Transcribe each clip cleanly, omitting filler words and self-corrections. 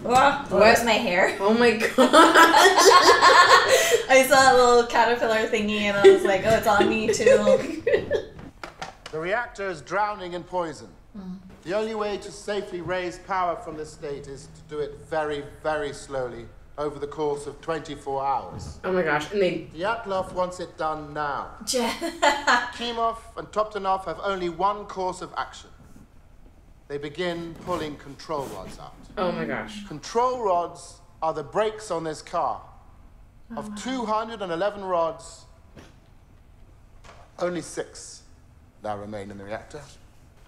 Where's my hair? Oh my god. I saw a little caterpillar thingy and I was like, oh, it's on me too. The reactor is drowning in poison. The only way to safely raise power from this state is to do it very, very slowly over the course of 24 hours. Oh my gosh, and they... Dyatlov wants it done now. Kimov and Toptonov have only one course of action. They begin pulling control rods out. Oh my gosh. Control rods are the brakes on this car. Of 211 rods, only 6 now remain in the reactor.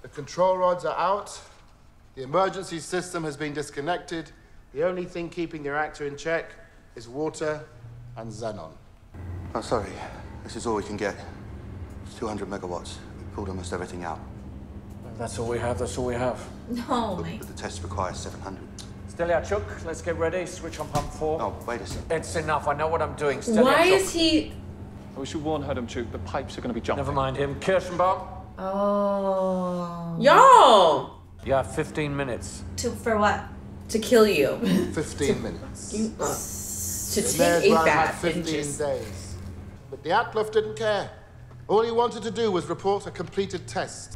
The control rods are out. The emergency system has been disconnected. The only thing keeping the reactor in check is water and xenon. Oh, sorry. This is all we can get. It's 200 megawatts. We pulled almost everything out. That's all we have, that's all we have. No, But the test requires 700. Steliachuk, let's get ready. Switch on pump 4. Oh, wait a second. It's enough, I know what I'm doing. Why is he... We should warn Herdomchuk, the pipes are going to be jumping. Never mind him. Kirschenbaum? Oh. Y'all! You have 15 minutes. For what? To kill you. 15 minutes. To The take mayor's a run had bath 15 and just... days. But Dyatlov didn't care. All he wanted to do was report a completed test.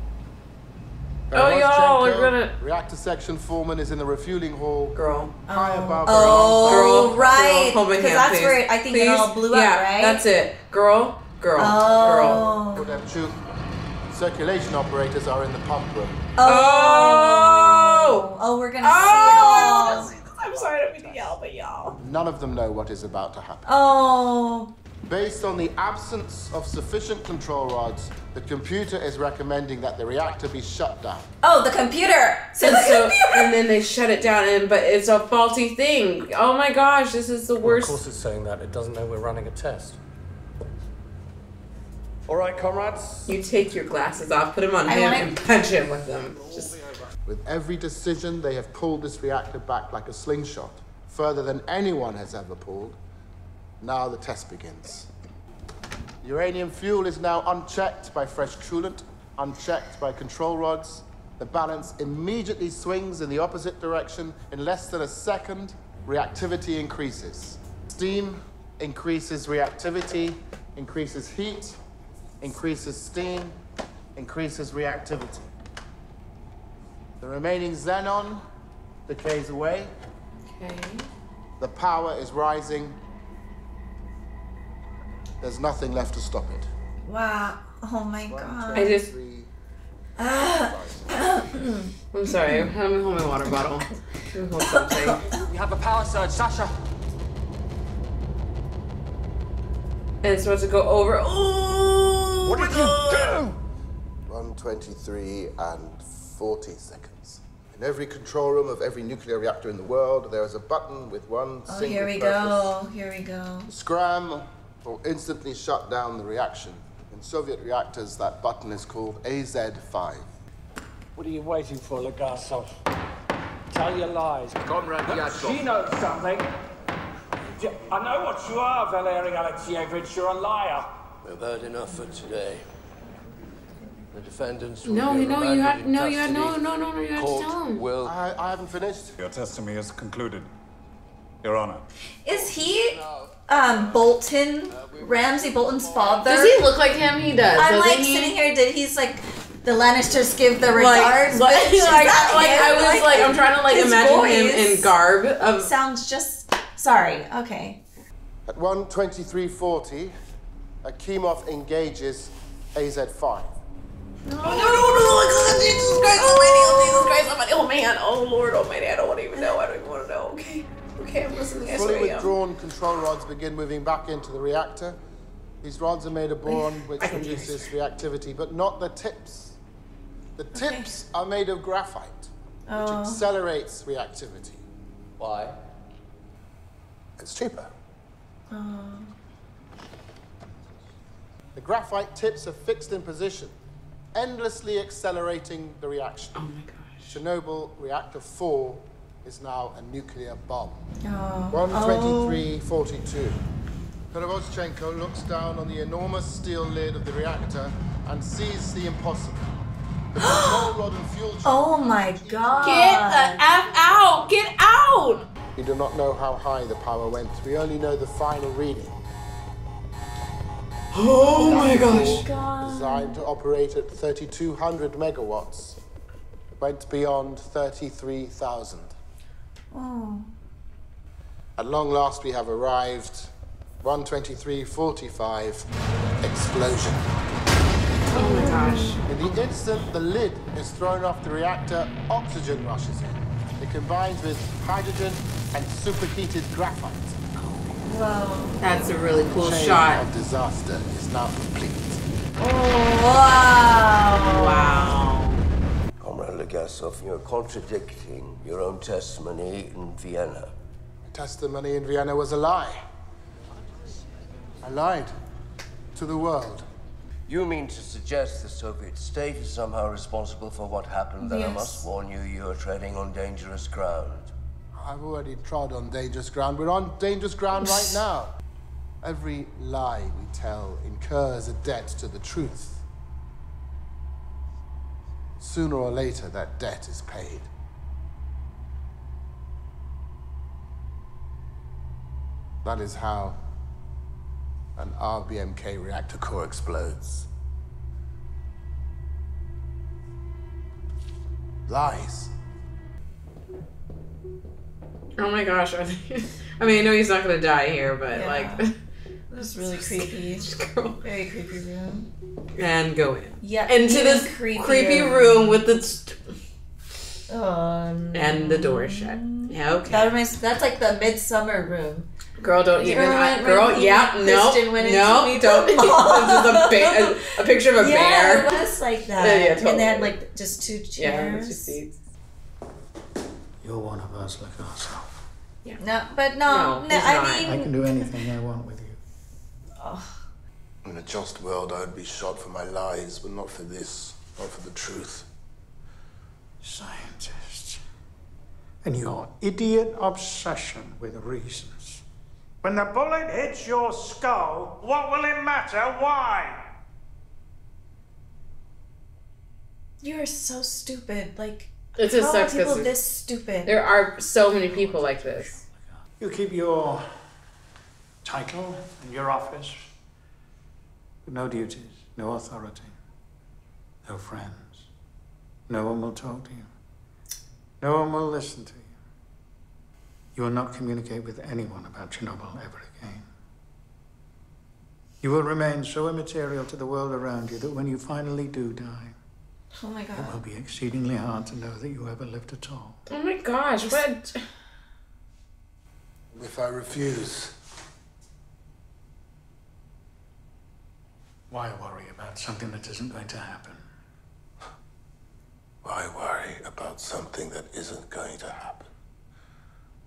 Oh, y'all, we're gonna... Reactor section foreman is in the refueling hall. Girl. High above Oh, right. Girl, hold my Because hand, that's please. where I think it all blew up, right? That's it. Girl. Girl. Herdomchuk. Circulation operators are in the pump room. Oh, we're gonna see it all. I'm sorry, I don't mean to yell, but y'all. None of them know what is about to happen. Oh. Based on the absence of sufficient control rods, the computer is recommending that the reactor be shut down. Oh, the computer. And then they shut it down, but it's a faulty thing. Oh my gosh, this is the worst. Of course it's saying that. It doesn't know we're running a test. All right, comrades. You take your glasses off, put them on him, and punch him with them. Just... With every decision, they have pulled this reactor back like a slingshot, further than anyone has ever pulled. Now the test begins. Uranium fuel is now unchecked by fresh coolant, unchecked by control rods. The balance immediately swings in the opposite direction. In less than a second, reactivity increases. Steam increases reactivity, increases heat, increases steam, increases reactivity. The remaining xenon decays away. Okay. The power is rising. There's nothing left to stop it. Wow. Oh my god. I just... I'm sorry. Let me hold my water bottle. Let me hold something. We have a power surge, Sasha. And it's supposed to go over. Oh! What did you do? 1:23 and 40 seconds. In every control room of every nuclear reactor in the world, there is a button with one single here we purpose. go. Here we go. Scram will instantly shut down the reaction. In Soviet reactors, that button is called AZ5. What are you waiting for, Legasov? Tell your lies. Comrade Dyatlov. She knows something. I know what you are, Valery Alexievich. You're a liar. We've heard enough for today. The defendants will No, be you had remanded in no, you had custody. no, you had to Court tell him. will... I haven't finished. Your testimony is concluded, Your Honor. Is he Bolton, Ramsay Bolton's father? Does he look like him? He does. I'm doesn't like he? sitting here. Did he's like the Lannisters give the regards? Like, bitch? Is that him? I'm trying to like his imagine him voice in garb of. Sounds just. Sorry. Okay. At 1:23:40, Akimov engages AZ5. No, Jesus Christ Almighty, oh man, oh Lord Almighty, I don't even know, I don't even want to know, okay, I'm listening, I Fully swear I am. withdrawn control rods begin moving back into the reactor. These rods are made of boron, which reduces reactivity, but not the tips. The tips are made of graphite, which accelerates reactivity. Why? It's cheaper. The graphite tips are fixed in position, endlessly accelerating the reaction. Oh my gosh. Chernobyl reactor 4 is now a nuclear bomb. 1:23:42. Konovoschenko looks down on the enormous steel lid of the reactor and sees the impossible. The control rod and fuel chamber. Oh my god. Get the F out! Get out! We do not know how high the power went. We only know the final reading. Oh my gosh. Designed to operate at 3,200 megawatts. Went beyond 33,000. Oh. At long last, we have arrived. 1:23:45, explosion. Oh my gosh. In the instant the lid is thrown off the reactor, oxygen rushes in. It combines with hydrogen and superheated graphite. Whoa. That's a really cool The chain shot. of disaster is now complete. Oh, wow. Wow. Comrade Legasov, you're contradicting your own testimony in Vienna. Testimony in Vienna was a lie. I lied to the world. You mean to suggest the Soviet state is somehow responsible for what happened? Then I Yes. must warn you, you are treading on dangerous ground. I've already trod on dangerous ground. We're on dangerous ground right now. Every lie we tell incurs a debt to the truth. Sooner or later, that debt is paid. That is how an RBMK reactor core explodes. Lies. Oh my gosh. I mean, I know he's not gonna die here, but Yeah. like. That's really creepy. Girl. Very creepy room. And go in. Yeah. Into even this creepier. creepy room with the. And the door shut. Yeah, okay. That's like the midsummer room. Girl, don't even. Remember Girl, when yeah, Kristen no, went into no, me don't. the mall? This is a picture of a Yeah, bear. it was like that. Yeah, totally. And they had like just two chairs. Yeah, two seats. You're one of us like ourselves. No, but no, No, he's I not. mean, I can do anything I want with you. In a just world, I'd be shot for my lies, but not for this, not for the truth. Scientists. And your idiot obsession with reasons. When the bullet hits your skull, what will it matter? Why? you're so stupid. Like, It's just how are sucks people because this stupid? there are so many people like this. You keep your title and your office, but no duties, no authority, no friends. No one will talk to you. No one will listen to you. You will not communicate with anyone about Chernobyl ever again. You will remain so immaterial to the world around you that when you finally do die, Oh my it will god. be exceedingly hard to know that you ever lived at all. Oh my gosh, what? If I refuse, Why worry about something that isn't going to happen? why worry about something that isn't going to happen?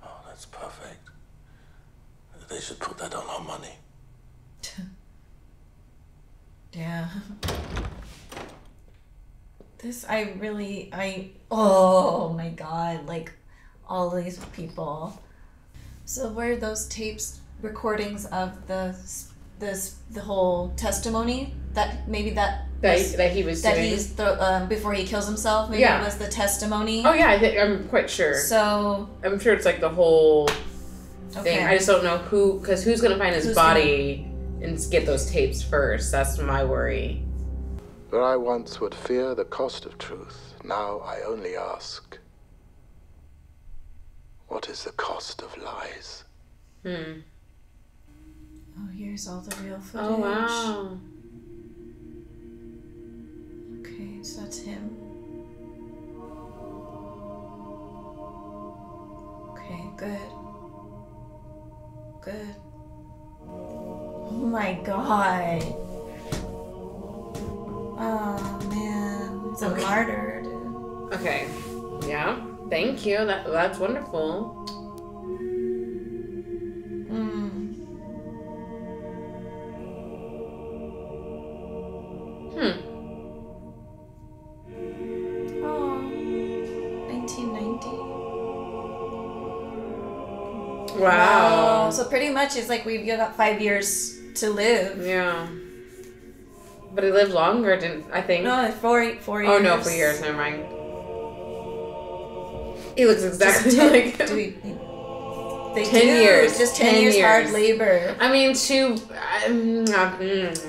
Oh, that's perfect. They should put that on our money. Yeah. Oh my god, like, all these people. So were those tapes recordings of the whole testimony that maybe that That he was that doing. he's before he kills himself, maybe Yeah. it was the testimony. Oh yeah, I'm quite sure. So I'm sure it's like the whole thing. okay. I just don't know who's gonna find his Who's body and get those tapes first. That's my worry. Where I once would fear the cost of truth, now I only ask, what is the cost of lies? Hmm. Oh, here's all the real footage. Oh wow. Okay, so that's him. Okay, good. Good. Oh my god. Oh man. He's a martyr, dude. Okay. Yeah. Thank you. That's wonderful. Oh. 1990. Wow. So pretty much it's like we've got 5 years to live. Yeah. But he lived longer, didn't I think? No, 4 years. Oh no, 4 years. Never mind. He looks exactly like him. Do we They 10 do. years. Just 10 years hard labor. I mean,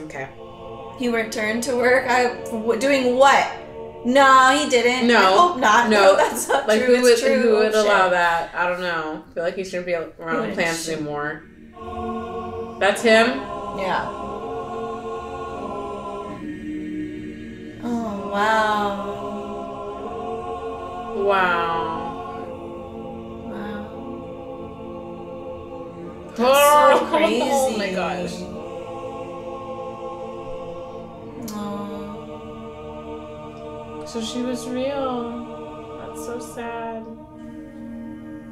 okay. He returned to work. Doing what? No, he didn't. No. I hope not. No, that's not like, true. It's true. Who would Oh, allow shit. that? I don't know. I feel like he shouldn't be around the plants shit. anymore. That's him? Yeah. Oh, wow. Wow. Wow. Oh, so crazy. Oh my gosh. So she was real. That's so sad.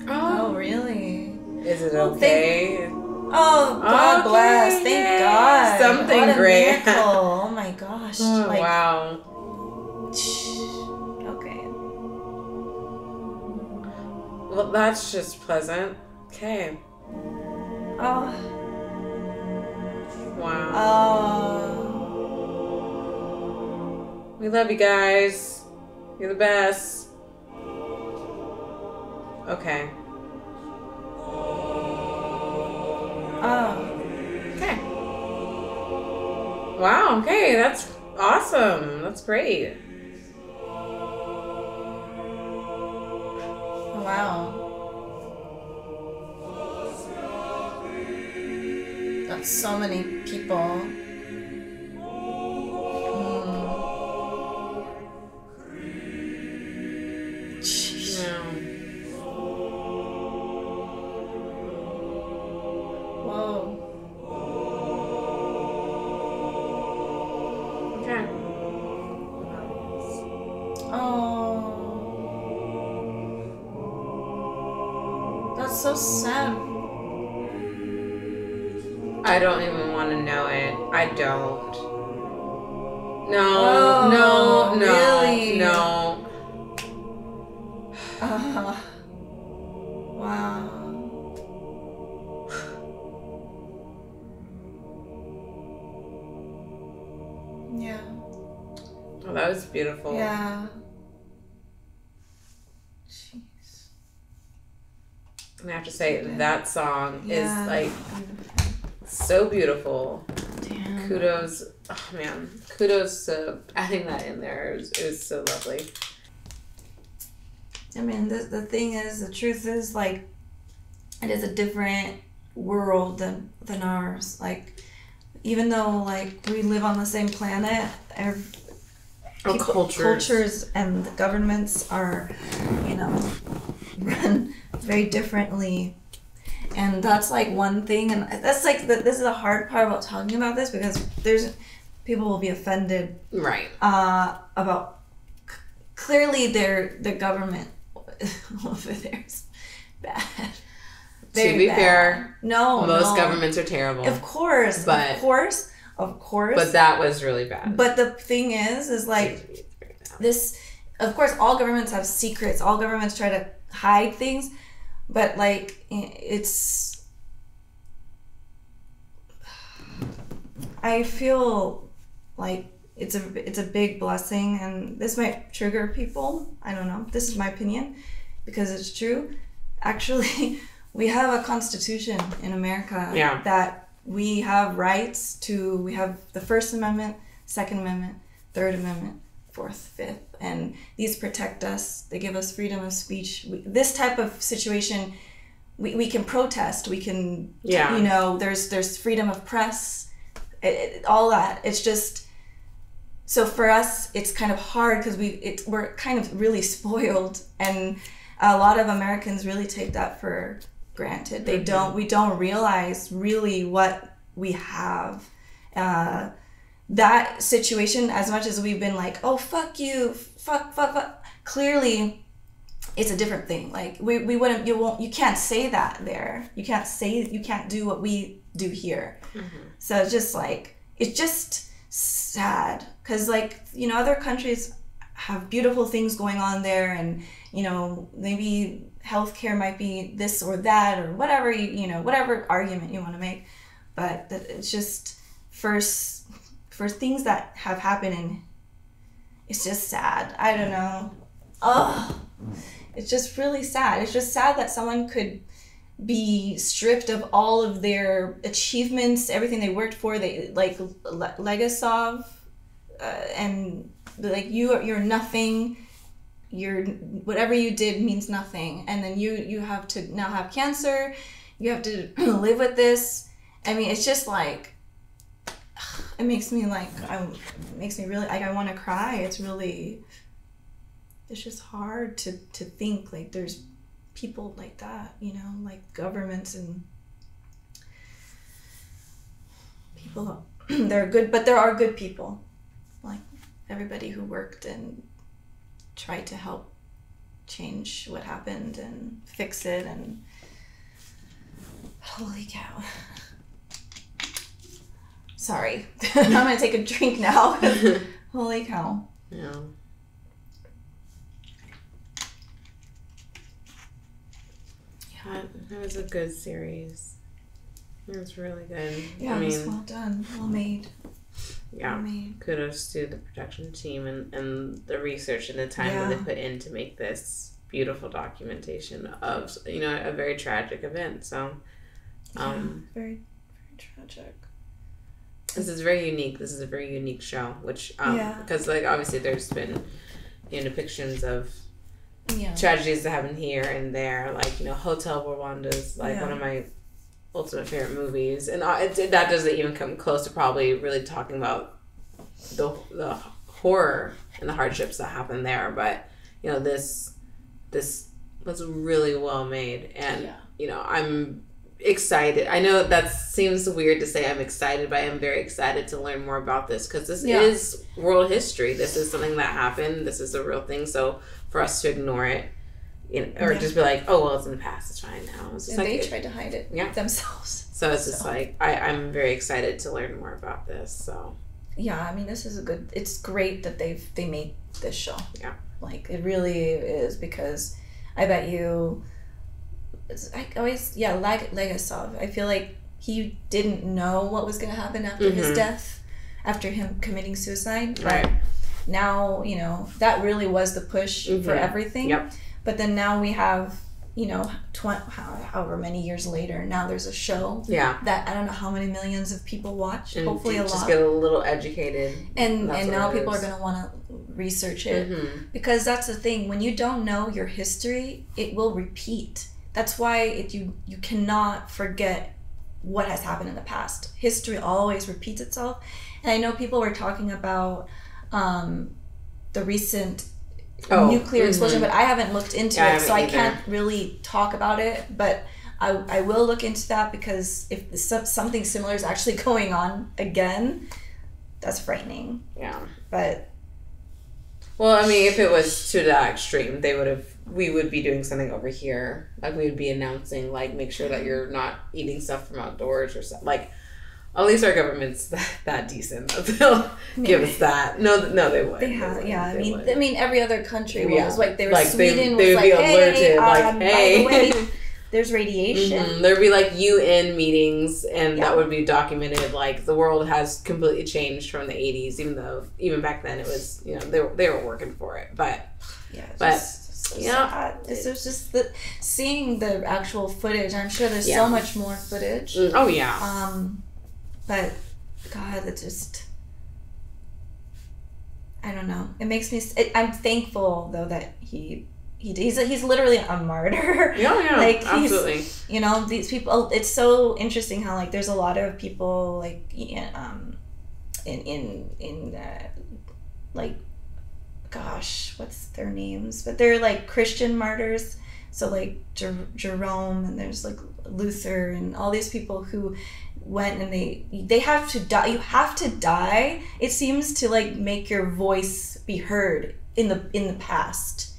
Oh, really? Is it Well, okay? Oh, God Okay, bless. Thank yay. God. Something What a great. miracle. Oh my gosh. Oh, wow. Okay. Well, that's just pleasant. Okay. Oh. Wow. Oh. We love you guys. You're the best. Okay. Oh. Okay. Wow, okay, that's awesome. That's great. Wow. That's so many people. Yeah. Whoa. Okay. Oh. That's so sad. I don't even want to know it. I don't. No, Oh, no, really? no. Wow. Yeah. Oh, that was beautiful. Yeah. Jeez. And I have to say, that song Yeah. is like so beautiful. Damn. Kudos. Oh, man. Kudos to adding that in there. It was so lovely. I mean, the thing is, the truth is, like, it is a different world than ours. Like, even though, like, we live on the same planet, cultures and the governments are, you know, run very differently. And that's, like, one thing. And that's, like, this is the hard part about talking about this, because people will be offended. Right. About, clearly the government over there's bad. Very to be bad. fair, most no. governments are terrible. Of course. But that was really bad. But the thing is like this. Of course, all governments have secrets. All governments try to hide things, but like it's. I feel like it's a big blessing, and this might trigger people. I don't know. This is my opinion, because it's true. Actually, we have a constitution in America that we have rights to. We have the First Amendment, Second Amendment, Third Amendment, Fourth, Fifth, and these protect us. They give us freedom of speech. This type of situation, we can protest. We can, you know, there's freedom of press, all that. It's just. So for us, it's kind of hard because we're kind of really spoiled, and a lot of Americans really take that for granted. They don't. We don't realize really what we have. That situation, as much as we've been like, oh fuck you, fuck. Clearly, it's a different thing. Like we wouldn't. You can't say that there. You can't do what we do here. So it's just like it's just sad. Because, like, you know, other countries have beautiful things going on there, and, you know, maybe healthcare might be this or that or whatever, you know, whatever argument you want to make. But it's just for things that have happened, and it's just sad. I don't know. Oh, it's just really sad. It's just sad that someone could be stripped of all of their achievements, everything they worked for. They like Legasov, and like you're nothing. Whatever you did means nothing, and then you have to now have cancer. You have to live with this. I mean, it's just like, it makes me like, really like I want to cry. It's just hard to think like there's people like that, you know, like governments and people. They're good, but there are good people, like everybody who worked and tried to help change what happened and fix it. And holy cow. Sorry. I'm gonna take a drink now. Holy cow. Yeah. Yeah, it was a good series. It was really good. Yeah, it was well done. Well made. Yeah. Well made. Kudos to the production team and the research and the time that they put in to make this beautiful documentation of, you know, a very tragic event. So, very, very tragic. This is very unique. This is a very unique show, which, because, like, obviously there's been, you know, depictions of tragedies that happen here and there. Like, you know, Hotel Rwanda is, like, one of my ultimate favorite movies. And that doesn't even come close to probably really talking about the horror and the hardships that happen there. But, you know, this was really well made. And, you know, I'm excited. I know that seems weird to say I'm excited, but I am very excited to learn more about this because this is world history. This is something that happened. This is a real thing. So for us to ignore it, you know, or just be like, oh, well, it's in the past. It's fine now. It's just and like, they tried to hide it themselves. So it's just like, I'm very excited to learn more about this. So yeah, I mean, this is it's great that they made this show. Yeah. Like, it really is, because I bet you, Legasov, I feel like he didn't know what was going to happen after his death, after him committing suicide. But now, you know, that really was the push for everything. Yep. But then now we have, you know, however many years later, now there's a show that I don't know how many millions of people watch. And hopefully a lot. Just get a little educated. And now people are going to want to research it. Because that's the thing. When you don't know your history, it will repeat. That's why you cannot forget what has happened in the past. History always repeats itself. And I know people were talking about the recent nuclear explosion, but I haven't looked into it, so I can't really talk about it. But I will look into that, because if something similar is actually going on again, that's frightening. Yeah. But well, I mean, if it was to that extreme, we would be doing something over here. Like, we would be announcing, like, make sure that you're not eating stuff from outdoors or something. Like, at least our government's that decent. They'll give us that. No, they would. They have, yeah. I mean, every other country was like, Sweden they was would like, be alerted, by the way, there's radiation. There'd be like UN meetings, and that would be documented. Like, the world has completely changed from the 80s, even back then it was, you know, they were working for it. But sad. This is just seeing the actual footage. I'm sure there's so much more footage. Oh yeah. But God, it just, I don't know. It makes me. I'm thankful though that he's literally a martyr. Yeah, like, absolutely. You know, these people. It's so interesting how, like, there's a lot of people, like, like, gosh, what's their names? But they're like Christian martyrs. So like Jerome, and there's like Luther, and all these people who went and they have to die. You have to die, it seems, to like make your voice be heard in the past.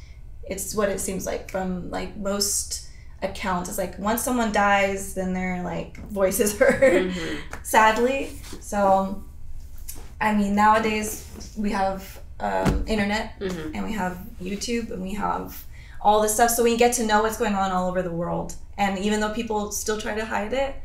It's what it seems like from like most accounts. It's like once someone dies, then their like voice is heard. Sadly. So I mean, nowadays we have internet, and we have YouTube, and we have all this stuff, so we get to know what's going on all over the world. And even though people still try to hide it,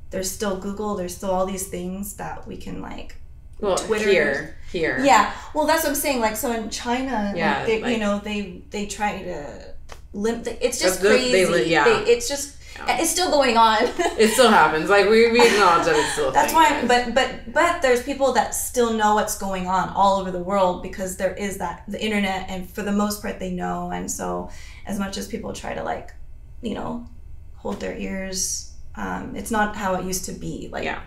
there's still Google, there's still all these things that we can, like, Twitter. Here. Yeah. Well, that's what I'm saying. Like, so in China, you know, they try to limit. It's just crazy. It's just It's still going on. It still happens. Like we acknowledge that it's still. That's why. But there's people that still know what's going on all over the world because there is the internet, and for the most part they know. And so, as much as people try to like, you know, hold their ears, it's not how it used to be. Like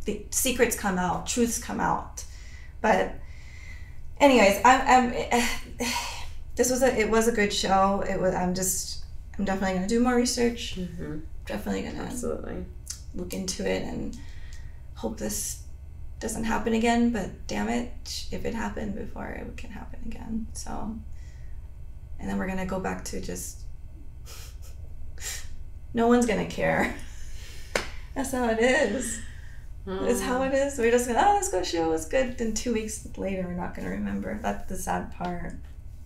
the secrets come out, truths come out. But anyways, it was a good show. I'm definitely gonna do more research. Mm-hmm. Definitely gonna look into it and hope this doesn't happen again. But damn it, if it happened before, it can happen again. So, and then we're gonna go back to just no one's gonna care. That's how it is. It's how it is. We're just gonna let's go show it was good. Then 2 weeks later, we're not gonna remember. That's the sad part.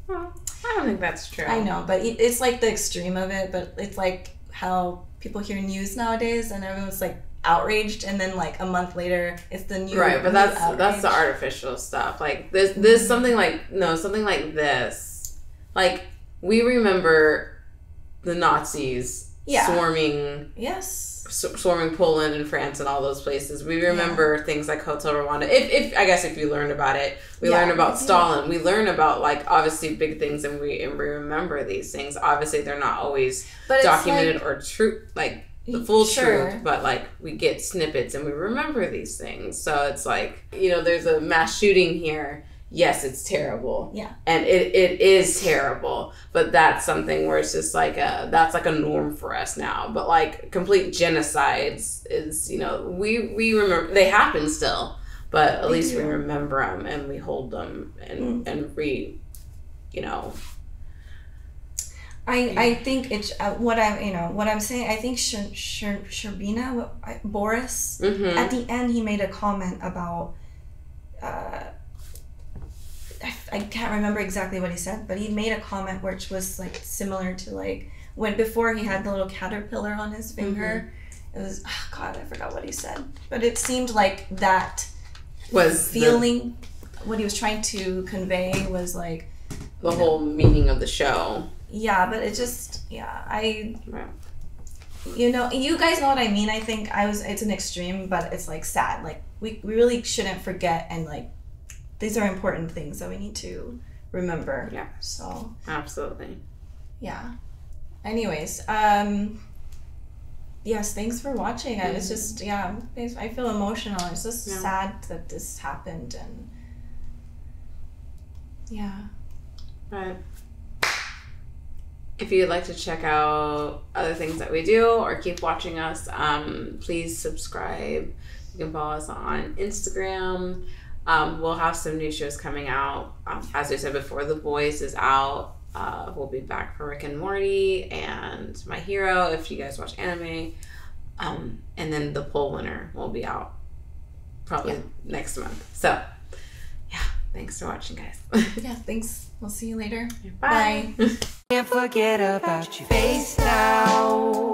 Well, I don't think that's true. I know, but it's like the extreme of it. But it's like how people hear news nowadays, and everyone's like outraged, and then like a month later, it's the new right. But that's the artificial stuff. Like this something like this. Like we remember the Nazis swarming. Yes. Swarming Poland and France and all those places. We remember things like Hotel Rwanda. If I guess if you learn about it, we learn about Stalin. We learn about like obviously big things, and we remember these things. Obviously, they're not always documented or true, like the full truth. But like we get snippets and we remember these things. So it's like, you know, there's a mass shooting here. Yes, it's terrible. Yeah. And it is terrible. But that's something where it's just like that's like a norm for us now. But like complete genocides is, you know, we remember they happen still, but at least we remember them and we hold them and you know. I think it's what I'm saying. I think Sherbina Boris at the end he made a comment about. I can't remember exactly what he said, but he made a comment which was like similar to like when before he had the little caterpillar on his finger. It was I forgot what he said, but it seemed like that was feeling what he was trying to convey was like the whole meaning of the show. Yeah, but it just you know, you guys know what I mean. I think it's an extreme, but it's like sad. Like we really shouldn't forget, and like these are important things that we need to remember. Yeah. So absolutely. Yeah. Anyways, yes, thanks for watching. I was just I feel emotional. It's just sad that this happened, and But if you'd like to check out other things that we do or keep watching us, please subscribe. You can follow us on Instagram. We'll have some new shows coming out. As we said before, The Boys is out. We'll be back for Rick and Morty and My Hero if you guys watch anime. And then The Poll Winner will be out probably next month. So, thanks for watching, guys. Thanks. We'll see you later. Bye. Can't forget about your face now.